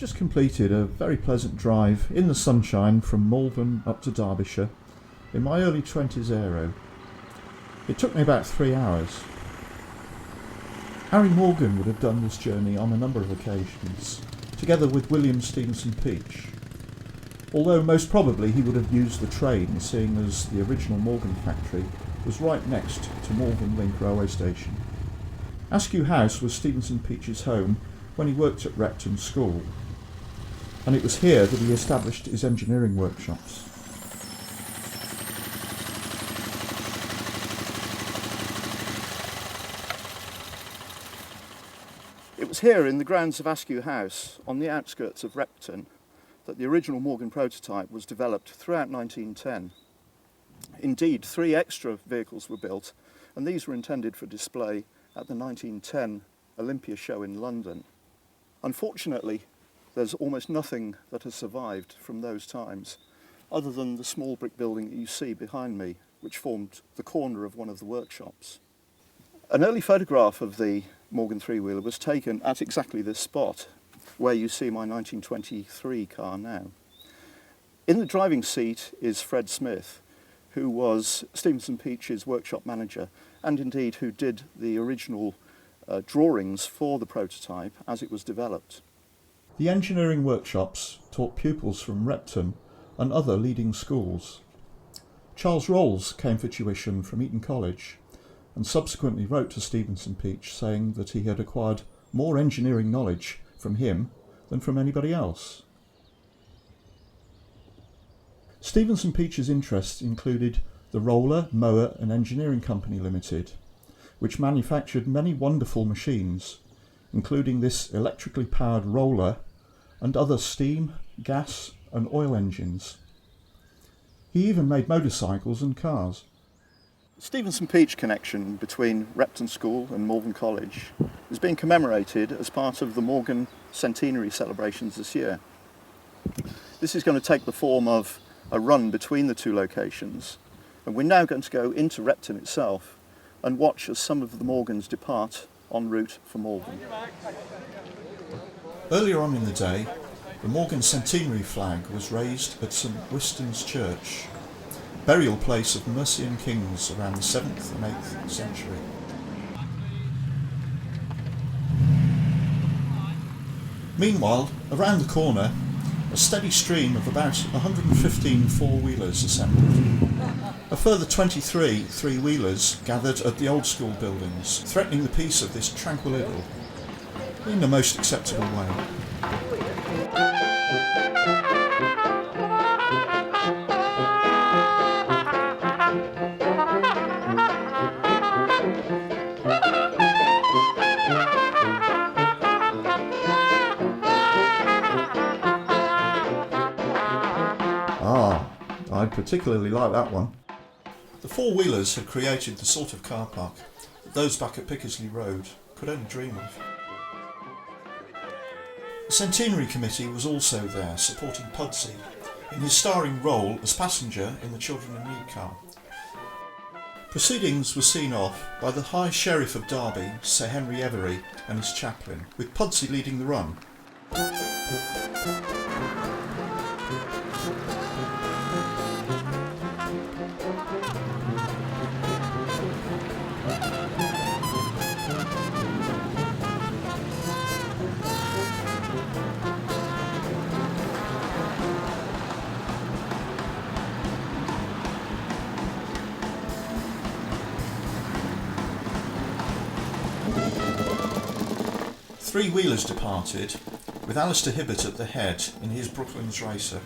just completed a very pleasant drive in the sunshine from Malvern up to Derbyshire in my early 20s aero. It took me about 3 hours. Harry Morgan would have done this journey on a number of occasions, together with William Stevenson Peach, although most probably he would have used the train, seeing as the original Morgan factory was right next to Malvern Link railway station. Askew House was Stevenson Peach's home when he worked at Repton School, and it was here that he established his engineering workshops. It was here in the grounds of Askew House, on the outskirts of Repton, that the original Morgan prototype was developed throughout 1910. Indeed, 3 extra vehicles were built, and these were intended for display at the 1910 Olympia show in London. Unfortunately, there's almost nothing that has survived from those times, other than the small brick building that you see behind me, which formed the corner of one of the workshops. An early photograph of the Morgan three-wheeler was taken at exactly this spot, where you see my 1923 car now. In the driving seat is Fred Smith, who was Stevenson Peach's workshop manager, and indeed who did the original drawings for the prototype as it was developed. The engineering workshops taught pupils from Repton and other leading schools. Charles Rolls came for tuition from Eton College and subsequently wrote to Stevenson Peach saying that he had acquired more engineering knowledge from him than from anybody else. Stevenson Peach's interests included the Roller, Mower and Engineering Company Limited, which manufactured many wonderful machines, including this electrically powered roller and other steam, gas and oil engines. He even made motorcycles and cars. The Stevenson Peach connection between Repton School and Malvern College is being commemorated as part of the Morgan centenary celebrations this year. This is going to take the form of a run between the two locations, and we're now going to go into Repton itself and watch as some of the Morgans depart en route for Malvern. Earlier on in the day, the Morgan centenary flag was raised at St Wiston's Church, burial place of Mercian kings around the 7th and 8th century. Meanwhile, around the corner, a steady stream of about 115 four-wheelers assembled. A further 23 three-wheelers gathered at the old school buildings, threatening the peace of this tranquil idyll in the most acceptable way. I particularly like that one. The four-wheelers had created the sort of car park that those back at Pickersleigh Road could only dream of. The Centenary Committee was also there supporting Pudsey in his starring role as passenger in the Children in Need car. Proceedings were seen off by the High Sheriff of Derby, Sir Henry Every, and his chaplain, with Pudsey leading the run. Three-wheelers departed, with Alistair Hibbert at the head in his Brooklands Racer.